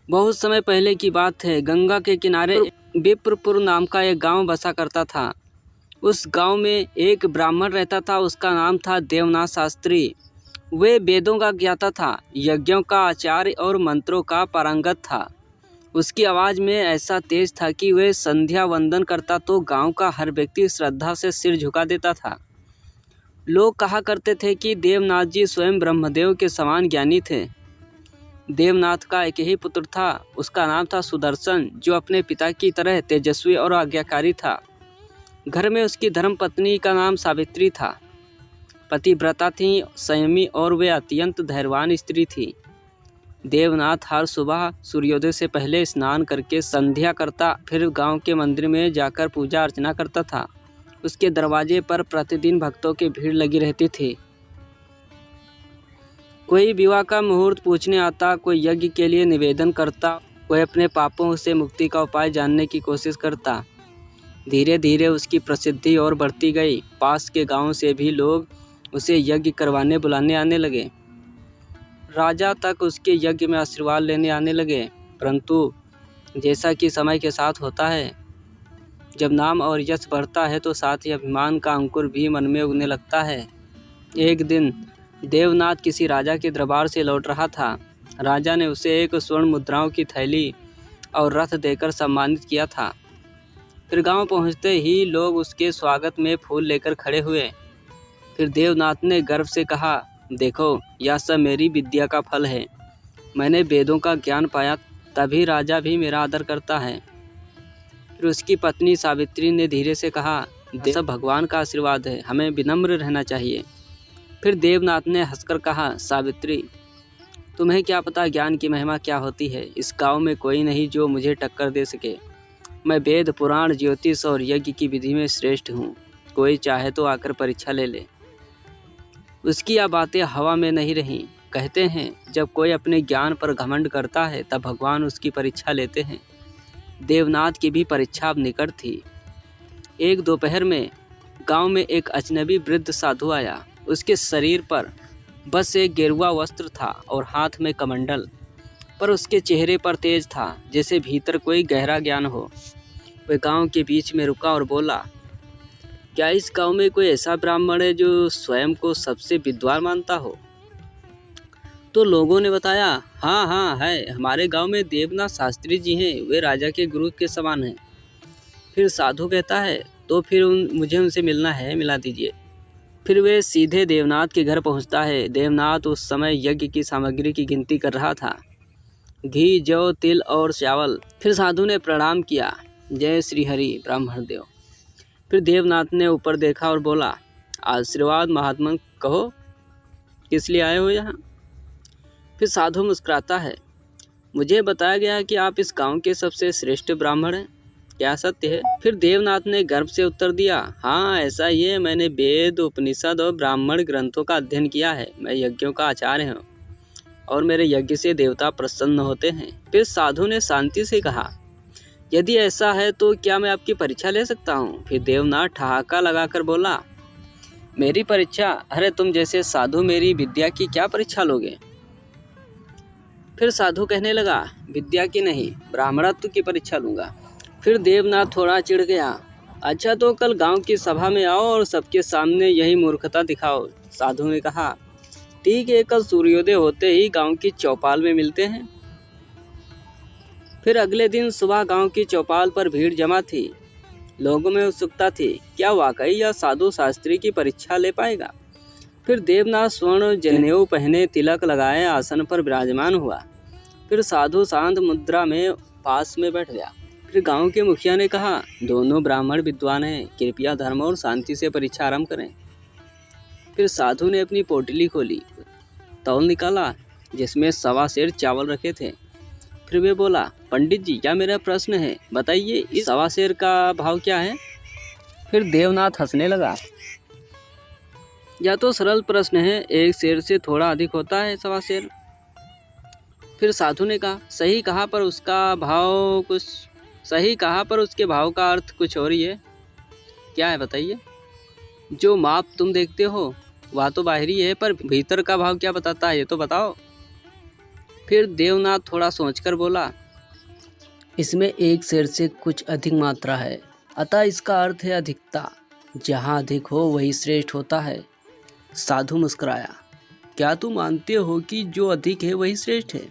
बहुत समय पहले की बात है। गंगा के किनारे विप्रपुर नाम का एक गांव बसा करता था। उस गांव में एक ब्राह्मण रहता था। उसका नाम था देवनाथ शास्त्री। वे वेदों का ज्ञाता था, यज्ञों का आचार्य और मंत्रों का पारंगत था। उसकी आवाज़ में ऐसा तेज था कि वह संध्या वंदन करता तो गांव का हर व्यक्ति श्रद्धा से सिर झुका देता था। लोग कहा करते थे कि देवनाथ जी स्वयं ब्रह्मदेव के समान ज्ञानी थे। देवनाथ का एक ही पुत्र था। उसका नाम था सुदर्शन, जो अपने पिता की तरह तेजस्वी और आज्ञाकारी था। घर में उसकी धर्मपत्नी का नाम सावित्री था। पतिव्रता थीं, संयमी और वे अत्यंत धैर्यवान स्त्री थी। देवनाथ हर सुबह सूर्योदय से पहले स्नान करके संध्या करता, फिर गांव के मंदिर में जाकर पूजा अर्चना करता था। उसके दरवाजे पर प्रतिदिन भक्तों की भीड़ लगी रहती थी। कोई विवाह का मुहूर्त पूछने आता, कोई यज्ञ के लिए निवेदन करता, कोई अपने पापों से मुक्ति का उपाय जानने की कोशिश करता। धीरे धीरे उसकी प्रसिद्धि और बढ़ती गई। पास के गांव से भी लोग उसे यज्ञ करवाने बुलाने आने लगे। राजा तक उसके यज्ञ में आशीर्वाद लेने आने लगे। परंतु जैसा कि समय के साथ होता है, जब नाम और यश बढ़ता है तो साथ ही अभिमान का अंकुर भी मन में उगने लगता है। एक दिन देवनाथ किसी राजा के दरबार से लौट रहा था। राजा ने उसे एक स्वर्ण मुद्राओं की थैली और रथ देकर सम्मानित किया था। फिर गांव पहुंचते ही लोग उसके स्वागत में फूल लेकर खड़े हुए। फिर देवनाथ ने गर्व से कहा, देखो, यह सब मेरी विद्या का फल है। मैंने वेदों का ज्ञान पाया, तभी राजा भी मेरा आदर करता है। फिर उसकी पत्नी सावित्री ने धीरे से कहा, सब भगवान का आशीर्वाद है, हमें विनम्र रहना चाहिए। फिर देवनाथ ने हंसकर कहा, सावित्री, तुम्हें क्या पता ज्ञान की महिमा क्या होती है। इस गांव में कोई नहीं जो मुझे टक्कर दे सके। मैं वेद, पुराण, ज्योतिष और यज्ञ की विधि में श्रेष्ठ हूँ। कोई चाहे तो आकर परीक्षा ले ले। उसकी यह बातें हवा में नहीं रहीं। कहते हैं, जब कोई अपने ज्ञान पर घमंड करता है तब भगवान उसकी परीक्षा लेते हैं। देवनाथ की भी परीक्षा अब निकट थी। एक दोपहर में गांव में एक अजनबी वृद्ध साधु आया। उसके शरीर पर बस एक गेरुआ वस्त्र था और हाथ में कमंडल, पर उसके चेहरे पर तेज था, जैसे भीतर कोई गहरा ज्ञान हो। वह गांव के बीच में रुका और बोला, क्या इस गांव में कोई ऐसा ब्राह्मण है जो स्वयं को सबसे विद्वान मानता हो? तो लोगों ने बताया, हाँ हाँ है, हमारे गांव में देवनाथ शास्त्री जी हैं, वे राजा के गुरु के समान हैं। फिर साधु कहता है, तो फिर मुझे उनसे मिलना है, मिला दीजिए। फिर वे सीधे देवनाथ के घर पहुंचता है। देवनाथ उस समय यज्ञ की सामग्री की गिनती कर रहा था, घी, जौ, तिल और चावल। फिर साधु ने प्रणाम किया, जय श्री हरि ब्राह्मण देव। फिर देवनाथ ने ऊपर देखा और बोला, आशीर्वाद महात्मा, कहो किस लिए आए हो यहाँ? फिर साधु मुस्कुराता है, मुझे बताया गया कि आप इस गांव के सबसे श्रेष्ठ ब्राह्मण हैं, क्या सत्य है? फिर देवनाथ ने गर्व से उत्तर दिया, हाँ ऐसा ही है, मैंने वेद, उपनिषद और ब्राह्मण ग्रंथों का अध्ययन किया है। मैं यज्ञों का आचार्य हूँ और मेरे यज्ञ से देवता प्रसन्न होते हैं। फिर साधु ने शांति से कहा, यदि ऐसा है तो क्या मैं आपकी परीक्षा ले सकता हूँ? फिर देवनाथ ठहाका लगाकर बोला, मेरी परीक्षा? अरे तुम जैसे साधु मेरी विद्या की क्या परीक्षा लोगे? फिर साधु कहने लगा, विद्या की नहीं, ब्राह्मणत्व की परीक्षा लूंगा। फिर देवनाथ थोड़ा चिढ़ गया, अच्छा तो कल गांव की सभा में आओ और सबके सामने यही मूर्खता दिखाओ। साधु ने कहा, ठीक है, कल सूर्योदय होते ही गांव की चौपाल में मिलते हैं। फिर अगले दिन सुबह गांव की चौपाल पर भीड़ जमा थी। लोगों में उत्सुकता थी, क्या वाकई यह साधु शास्त्री की परीक्षा ले पाएगा? फिर देवनाथ स्वर्ण जनेऊ पहने, तिलक लगाए आसन पर विराजमान हुआ। फिर साधु शांत मुद्रा में पास में बैठ गया। फिर गांव के मुखिया ने कहा, दोनों ब्राह्मण विद्वान हैं, कृपया धर्म और शांति से परीक्षा आरंभ करें। फिर साधु ने अपनी पोटली खोली, तौल निकाला जिसमें 1.25 सेर चावल रखे थे। फिर वे बोला, पंडित जी, क्या मेरा प्रश्न है, बताइए इस 1.25 सेर का भाव क्या है? फिर देवनाथ हंसने लगा, यह तो सरल प्रश्न है, 1 सेर से थोड़ा अधिक होता है 1.25 सेर। फिर साधु ने कहा, सही कहा, पर उसके भाव का अर्थ कुछ और ही है। क्या है बताइए? जो माप तुम देखते हो वह तो बाहरी है, पर भीतर का भाव क्या बताता है, ये तो बताओ। फिर देवनाथ थोड़ा सोचकर बोला, इसमें एक शेर से कुछ अधिक मात्रा है, अतः इसका अर्थ है अधिकता। जहाँ अधिक हो वही श्रेष्ठ होता है। साधु मुस्कुराया, क्या तुम मानते हो कि जो अधिक है वही श्रेष्ठ है?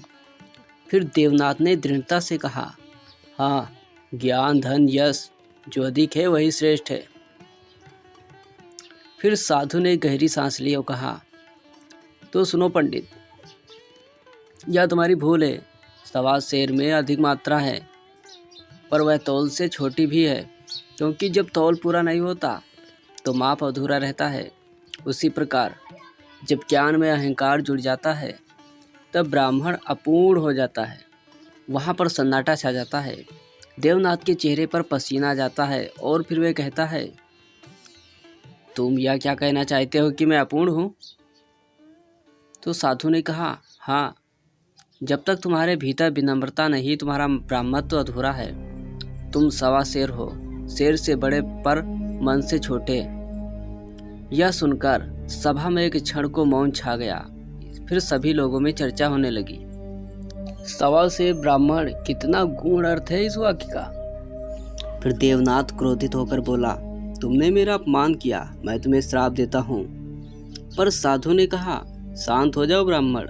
फिर देवनाथ ने दृढ़ता से कहा, हाँ, ज्ञान धन यश जो अधिक है वही श्रेष्ठ है। फिर साधु ने गहरी सांस ली और कहा, तो सुनो पंडित, यह तुम्हारी भूल है। सवा शेर में अधिक मात्रा है, पर वह तौल से छोटी भी है, क्योंकि जब तौल पूरा नहीं होता तो माप अधूरा रहता है। उसी प्रकार जब ज्ञान में अहंकार जुड़ जाता है तब ब्राह्मण अपूर्ण हो जाता है। वहाँ पर सन्नाटा छा जाता है। देवनाथ के चेहरे पर पसीना आ जाता है और फिर वह कहता है, तुम यह क्या कहना चाहते हो कि मैं अपूर्ण हूँ? तो साधु ने कहा, हाँ, जब तक तुम्हारे भीतर विनम्रता नहीं तुम्हारा ब्राह्मत्व अधूरा है। तुम सवा शेर हो, शेर से बड़े पर मन से छोटे। यह सुनकर सभा में एक क्षण को मौन छा गया। फिर सभी लोगों में चर्चा होने लगी। सवा शेर ब्राह्मण, कितना गूढ़ अर्थ है इस वाक्य का। फिर देवनाथ क्रोधित होकर बोला, तुमने मेरा अपमान किया, मैं तुम्हें श्राप देता हूँ। पर साधु ने कहा, शांत हो जाओ ब्राह्मण,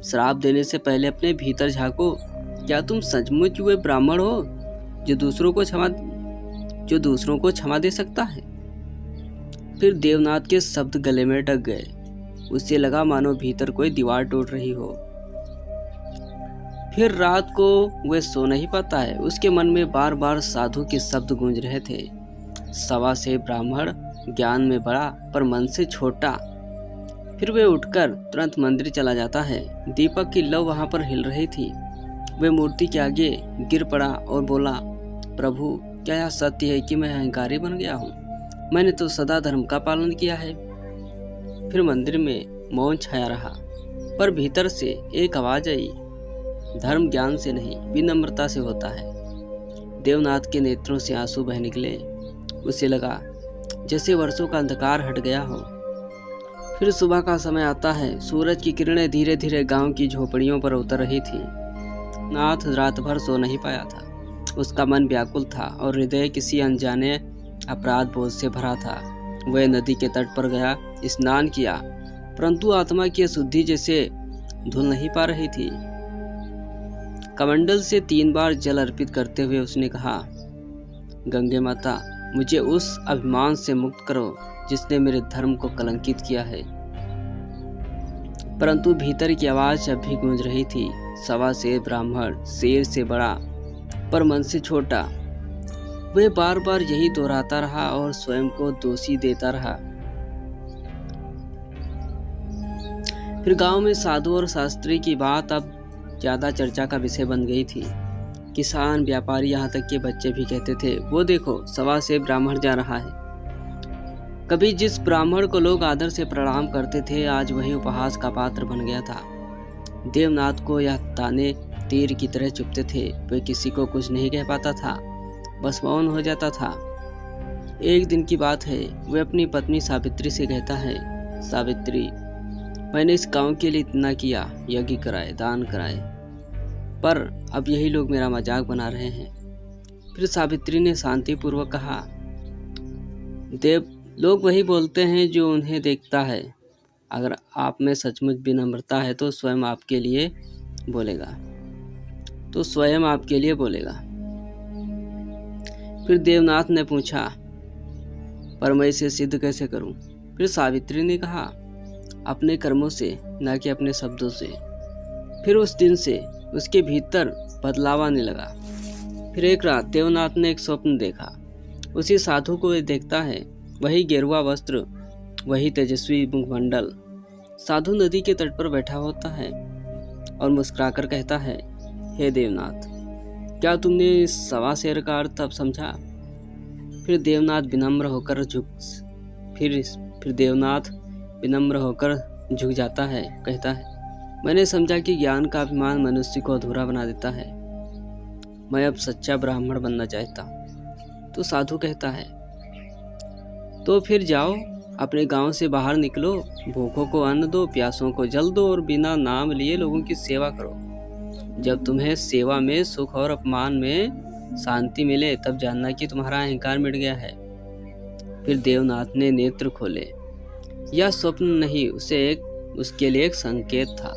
श्राप देने से पहले अपने भीतर झांको। क्या तुम सचमुच वे ब्राह्मण हो जो दूसरों को क्षमा दे सकता है? फिर देवनाथ के शब्द गले में अटक गए। उसे लगा मानो भीतर कोई दीवार टूट रही हो। फिर रात को वह सो नहीं पाता है। उसके मन में बार बार साधु के शब्द गूंज रहे थे। सवा से ब्राह्मण, ज्ञान में बड़ा पर मन से छोटा। फिर वह उठकर तुरंत मंदिर चला जाता है। दीपक की लौ वहां पर हिल रही थी। वह मूर्ति के आगे गिर पड़ा और बोला, प्रभु, क्या यह सत्य है कि मैं अहंकारी बन गया हूँ? मैंने तो सदा धर्म का पालन किया है। फिर मंदिर में मौन छाया रहा, पर भीतर से एक आवाज आई, धर्म ज्ञान से नहीं विनम्रता से होता है। देवनाथ के नेत्रों से आंसू बह निकले। उसे लगा जैसे वर्षों का अंधकार हट गया हो। फिर सुबह का समय आता है। सूरज की किरणें धीरे धीरे गांव की झोपड़ियों पर उतर रही थी। नाथ रात भर सो नहीं पाया था। उसका मन व्याकुल था और हृदय किसी अनजाने अपराध बोझ से भरा था। वह नदी के तट पर गया, स्नान किया, परंतु आत्मा की अशुद्धि जैसे धुल नहीं पा रही थी। कमंडल से 3 बार जल अर्पित करते हुए उसने कहा, गंगे माता, मुझे उस अभिमान से मुक्त करो जिसने मेरे धर्म को कलंकित किया है। परंतु भीतर की आवाज अब भी गूंज रही थी, सवा शेर ब्राह्मण, शेर से बड़ा पर मन से छोटा। वह बार बार यही दोहराता रहा और स्वयं को दोषी देता रहा। फिर गांव में साधु और शास्त्री की बात अब ज्यादा चर्चा का विषय बन गई थी। किसान, व्यापारी, यहाँ तक के बच्चे भी कहते थे, वो देखो, सवा शेर ब्राह्मण जा रहा है। कभी जिस ब्राह्मण को लोग आदर से प्रणाम करते थे, आज वही उपहास का पात्र बन गया था। देवनाथ को यह ताने तीर की तरह चुभते थे। वह किसी को कुछ नहीं कह पाता था, बस मौन हो जाता था। एक दिन की बात है, वह अपनी पत्नी सावित्री से कहता है, सावित्री, मैंने इस गांव के लिए इतना किया, यज्ञ कराए, दान कराए, पर अब यही लोग मेरा मजाक बना रहे हैं। फिर सावित्री ने शांतिपूर्वक कहा, देव, लोग वही बोलते हैं जो उन्हें देखता है। अगर आप में सचमुच विनम्रता है तो स्वयं आपके लिए बोलेगा। फिर देवनाथ ने पूछा, पर मैं इसे सिद्ध कैसे करूं? फिर सावित्री ने कहा, अपने कर्मों से, न कि अपने शब्दों से। फिर उस दिन से उसके भीतर बदलाव आने लगा। फिर एक रात देवनाथ ने एक स्वप्न देखा। उसी साधु को वह देखता है, वही गेरुआ वस्त्र, वही तेजस्वी मुखमंडल। साधु नदी के तट पर बैठा होता है और मुस्कुराकर कहता है, हे देवनाथ, क्या तुमने इस सवा शेर का अर्थ अब समझा? फिर देवनाथ विनम्र होकर झुक जाता है, कहता है, मैंने समझा कि ज्ञान का अभिमान मनुष्य को अधूरा बना देता है। मैं अब सच्चा ब्राह्मण बनना चाहता हूँ। तो साधु कहता है, तो फिर जाओ, अपने गांव से बाहर निकलो, भूखों को अन्न दो, प्यासों को जल दो और बिना नाम लिए लोगों की सेवा करो। जब तुम्हें सेवा में सुख और अपमान में शांति मिले तब जानना कि तुम्हारा अहंकार मिट गया है। फिर देवनाथ ने नेत्र खोले। यह स्वप्न नहीं, उसके लिए एक संकेत था।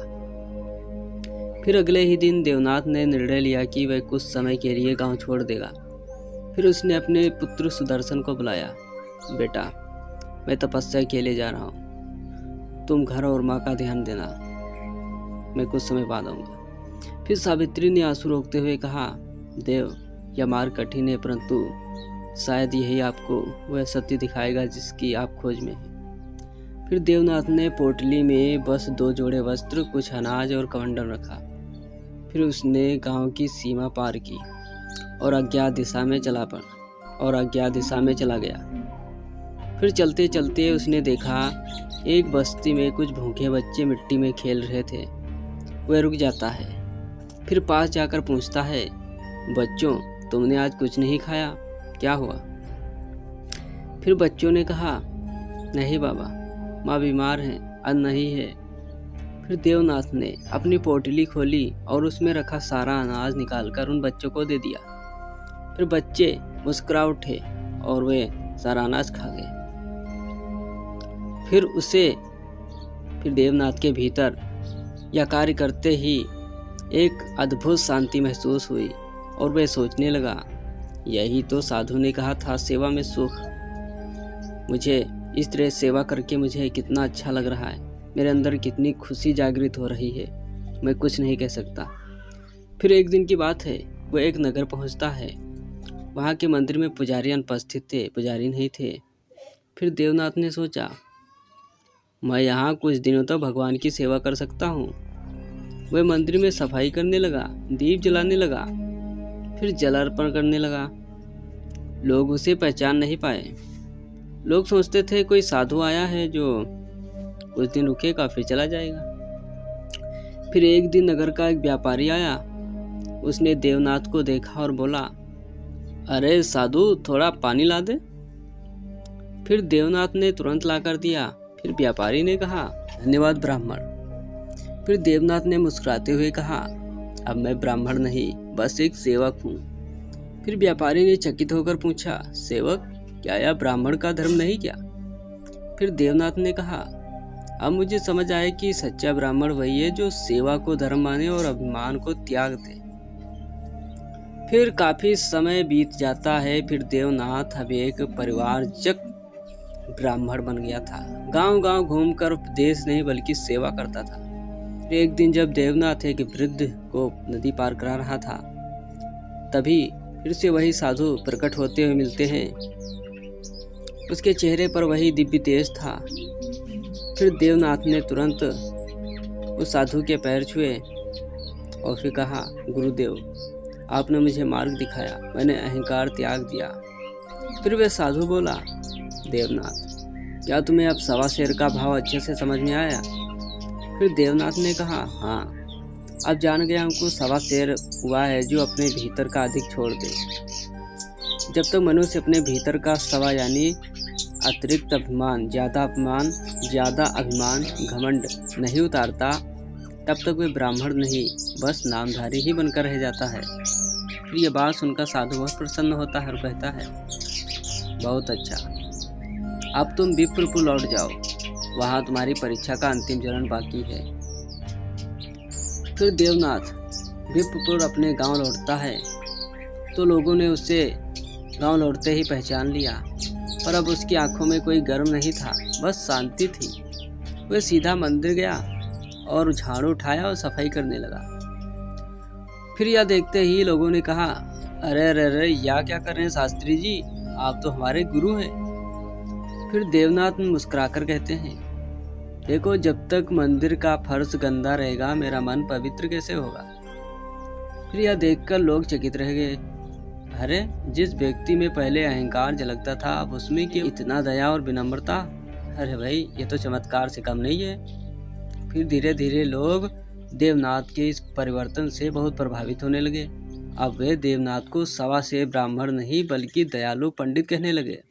फिर अगले ही दिन देवनाथ ने निर्णय लिया कि वह कुछ समय के लिए गांव छोड़ देगा। फिर उसने अपने पुत्र सुदर्शन को बुलाया। बेटा, मैं तपस्या के लिए जा रहा हूँ, तुम घर और माँ का ध्यान देना, मैं कुछ समय बाद आऊँगा। फिर सावित्री ने आंसू रोकते हुए कहा, देव, यह मार्ग कठिन है, परंतु शायद यही आपको वह सत्य दिखाएगा जिसकी आप खोज में हैं। फिर देवनाथ ने पोटली में बस 2 जोड़े वस्त्र, कुछ अनाज और कमंडल रखा। फिर उसने गांव की सीमा पार की और अज्ञात दिशा में चला गया। फिर चलते चलते उसने देखा एक बस्ती में कुछ भूखे बच्चे मिट्टी में खेल रहे थे। वह रुक जाता है, फिर पास जाकर पूछता है, बच्चों, तुमने आज कुछ नहीं खाया, क्या हुआ? फिर बच्चों ने कहा, नहीं बाबा, माँ बीमार हैं, अन्न नहीं है। फिर देवनाथ ने अपनी पोटली खोली और उसमें रखा सारा अनाज निकालकर उन बच्चों को दे दिया। फिर बच्चे मुस्कुरा उठे और वे सारा अनाज खा गए। फिर देवनाथ के भीतर यह कार्य करते ही एक अद्भुत शांति महसूस हुई और वह सोचने लगा, यही तो साधु ने कहा था, सेवा में सुख। मुझे इस तरह सेवा करके मुझे कितना अच्छा लग रहा है, मेरे अंदर कितनी खुशी जागृत हो रही है, मैं कुछ नहीं कह सकता। फिर एक दिन की बात है, वह एक नगर पहुंचता है। वहां के मंदिर में पुजारी अनुपस्थित थे, पुजारी नहीं थे। फिर देवनाथ ने सोचा, मैं यहाँ कुछ दिनों तक भगवान की सेवा कर सकता हूँ। वह मंदिर में सफाई करने लगा, दीप जलाने लगा, फिर जल अर्पण करने लगा। लोग उसे पहचान नहीं पाए। लोग सोचते थे कोई साधु आया है जो कुछ दिन रुकेगा फिर चला जाएगा। फिर एक दिन नगर का एक व्यापारी आया। उसने देवनाथ को देखा और बोला, अरे साधु, थोड़ा पानी ला दे। फिर देवनाथ ने तुरंत लाकर दिया। फिर व्यापारी ने कहा, धन्यवाद ब्राह्मण। फिर देवनाथ ने मुस्कुराते हुए कहा, अब मैं ब्राह्मण नहीं, बस एक सेवक हूँ। फिर व्यापारी ने चकित होकर पूछा, सेवक, क्या यह ब्राह्मण का धर्म नहीं क्या? फिर देवनाथ ने कहा, अब मुझे समझ आया कि सच्चा ब्राह्मण वही है जो सेवा को धर्म माने और अभिमान को त्याग दे। फिर काफी समय बीत जाता है। फिर देवनाथ अब एक परिवारजक ब्राह्मण बन गया था। गांव-गांव घूमकर उपदेश नहीं बल्कि सेवा करता था। फिर एक दिन जब देवनाथ एक वृद्ध को नदी पार करा रहा था, तभी फिर से वही साधु प्रकट होते हुए मिलते हैं। उसके चेहरे पर वही दिव्य तेज था। फिर देवनाथ ने तुरंत उस साधु के पैर छुए और फिर कहा, गुरुदेव, आपने मुझे मार्ग दिखाया, मैंने अहंकार त्याग दिया। फिर वह साधु बोला, देवनाथ, क्या तुम्हें अब सवा शेर का भाव अच्छे से समझ में आया? फिर देवनाथ ने कहा, हाँ, अब जान गया हमको सवा शेर हुआ है जो अपने भीतर का अधिक छोड़ दे। जब तक मनुष्य अपने भीतर का सवा यानी अतिरिक्त अभिमान, ज्यादा अभिमान, घमंड नहीं उतारता, तब तक वे ब्राह्मण नहीं, बस नामधारी ही बनकर रह जाता है। फिर यह बात सुनकर साधु बहुत प्रसन्न होता है और कहता है, बहुत अच्छा, अब तुम विप्रपुर लौट जाओ, वहाँ तुम्हारी परीक्षा का अंतिम चरण बाकी है। फिर देवनाथ विप्रपुर अपने गांव लौटता है तो लोगों ने उसे गांव लौटते ही पहचान लिया, पर अब उसकी आंखों में कोई गर्व नहीं था, बस शांति थी। वह सीधा मंदिर गया और झाड़ू उठाया और सफाई करने लगा। फिर यह देखते ही लोगों ने कहा, अरे अरे अरे, यह क्या कर रहे हैं शास्त्री जी, आप तो हमारे गुरु हैं। फिर देवनाथ मुस्कुराकर कहते हैं, देखो, जब तक मंदिर का फर्श गंदा रहेगा मेरा मन पवित्र कैसे होगा? फिर यह देखकर लोग चकित रह गए। अरे, जिस व्यक्ति में पहले अहंकार झलकता था अब उसमें क्यों इतना दया और विनम्रता? अरे भाई, ये तो चमत्कार से कम नहीं है। फिर धीरे धीरे लोग देवनाथ के इस परिवर्तन से बहुत प्रभावित होने लगे। अब वे देवनाथ को सवा से ब्राह्मण नहीं बल्कि दयालु पंडित कहने लगे।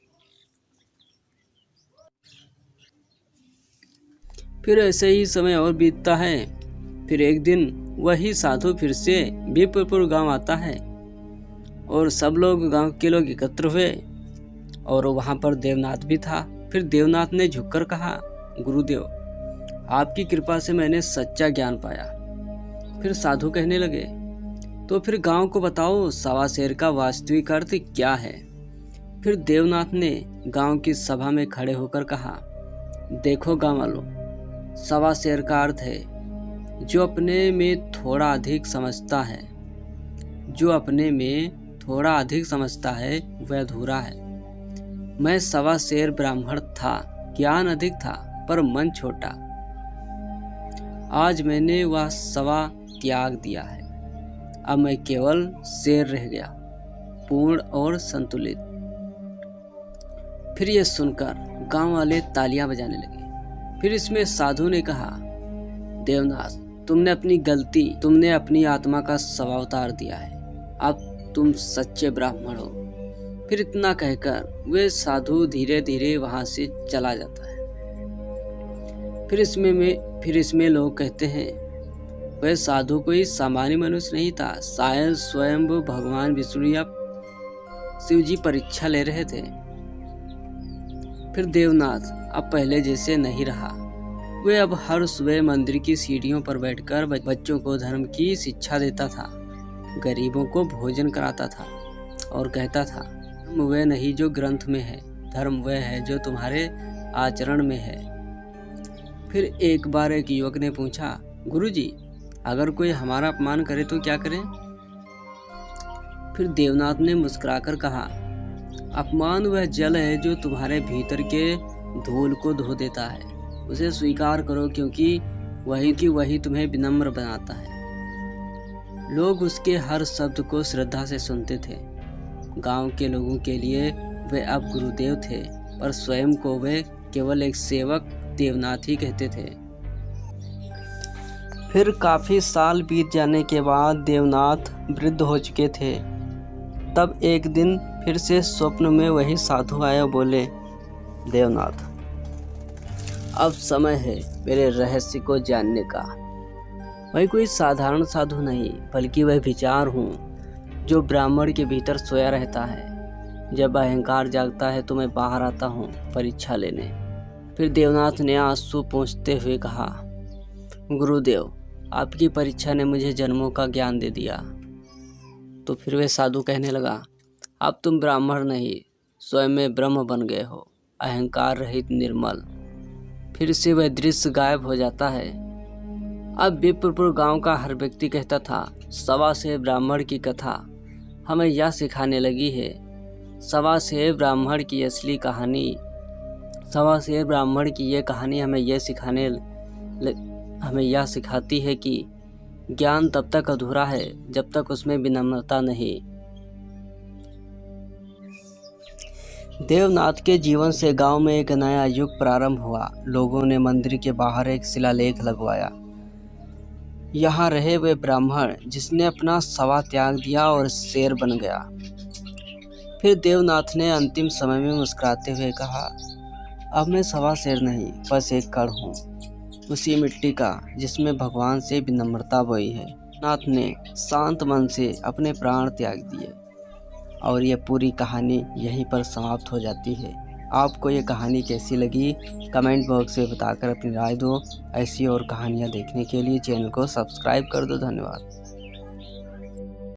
फिर ऐसे ही समय और बीतता है। फिर एक दिन वही साधु फिर से विप्रपुर गांव आता है और सब लोग गांव के लोग एकत्र हुए और वहां पर देवनाथ भी था। फिर देवनाथ ने झुककर कहा, गुरुदेव, आपकी कृपा से मैंने सच्चा ज्ञान पाया। फिर साधु कहने लगे, तो फिर गांव को बताओ सवा शेर का वास्तविक अर्थ क्या है। फिर देवनाथ ने गांव की सभा में खड़े होकर कहा, देखो गांव वालों, सवा शेर का अर्थ है जो अपने में थोड़ा अधिक समझता है। जो अपने में थोड़ा अधिक समझता है वह अधूरा है। मैं सवा शेर ब्राह्मण था, ज्ञान अधिक था पर मन छोटा। आज मैंने वह सवा त्याग दिया है। अब मैं केवल शेर रह गया, पूर्ण और संतुलित। फिर यह सुनकर गांव वाले तालियां बजाने लगे। फिर इसमें साधु ने कहा, देवनाथ, तुमने अपनी आत्मा का स्वभाव दिया है। अब तुम सच्चे ब्राह्मण हो। फिर इतना कहकर वे साधु धीरे धीरे वहां से चला जाता है। फिर इसमें लोग कहते हैं, वह साधु कोई सामान्य मनुष्य नहीं था, शायद स्वयं भगवान विष्णु या शिव जी परीक्षा ले रहे थे। फिर देवनाथ अब पहले जैसे नहीं रहा। वे अब हर सुबह मंदिर की सीढ़ियों पर बैठकर बच्चों को धर्म की शिक्षा देता था, गरीबों को भोजन कराता था और कहता था, धर्म वह नहीं जो ग्रंथ में है, धर्म वह है जो तुम्हारे आचरण में है। फिर एक बार एक युवक ने पूछा, गुरुजी, अगर कोई हमारा अपमान करे तो क्या करें? फिर देवनाथ ने मुस्कुराकर कहा, अपमान वह जल है जो तुम्हारे भीतर के धूल को धो देता है। उसे स्वीकार करो, क्योंकि वही तुम्हें विनम्र बनाता है। लोग उसके हर शब्द को श्रद्धा से सुनते थे। गांव के लोगों के लिए वे अब गुरुदेव थे, पर स्वयं को वे केवल एक सेवक देवनाथ ही कहते थे। फिर काफी साल बीत जाने के बाद देवनाथ वृद्ध हो चुके थे। तब एक दिन फिर से स्वप्न में वही साधु आए और बोले, देवनाथ, अब समय है मेरे रहस्य को जानने का। मैं कोई साधारण साधु नहीं, बल्कि वह विचार हूँ जो ब्राह्मण के भीतर सोया रहता है। जब अहंकार जागता है तो मैं बाहर आता हूँ परीक्षा लेने। फिर देवनाथ ने आंसू पोंछते हुए कहा, गुरुदेव, आपकी परीक्षा ने मुझे जन्मों का ज्ञान दे दिया। तो फिर वह साधु कहने लगा, अब तुम ब्राह्मण नहीं, स्वयं में ब्रह्म बन गए हो, अहंकार रहित निर्मल। फिर से वह दृश्य गायब हो जाता है। अब विप्रपुर गांव का हर व्यक्ति कहता था, सवा शेर ब्राह्मण की कथा हमें यह सिखाने लगी है। सवा शेर ब्राह्मण की असली कहानी, सवा शेर ब्राह्मण की ये कहानी हमें यह सिखाती है कि ज्ञान तब तक अधूरा है जब तक उसमें विनम्रता नहीं। देवनाथ के जीवन से गांव में एक नया युग प्रारंभ हुआ। लोगों ने मंदिर के बाहर एक शिलालेख लगवाया, यहाँ रहे वे ब्राह्मण जिसने अपना सवा त्याग दिया और शेर बन गया। फिर देवनाथ ने अंतिम समय में मुस्कुराते हुए कहा, अब मैं सवा शेर नहीं, बस एक कण हूँ, उसी मिट्टी का जिसमें भगवान से विनम्रता बोई है। नाथ ने शांत मन से अपने प्राण त्याग दिए और यह पूरी कहानी यहीं पर समाप्त हो जाती है। आपको ये कहानी कैसी लगी कमेंट बॉक्स में बताकर अपनी राय दो। ऐसी और कहानियाँ देखने के लिए चैनल को सब्सक्राइब कर दो। धन्यवाद।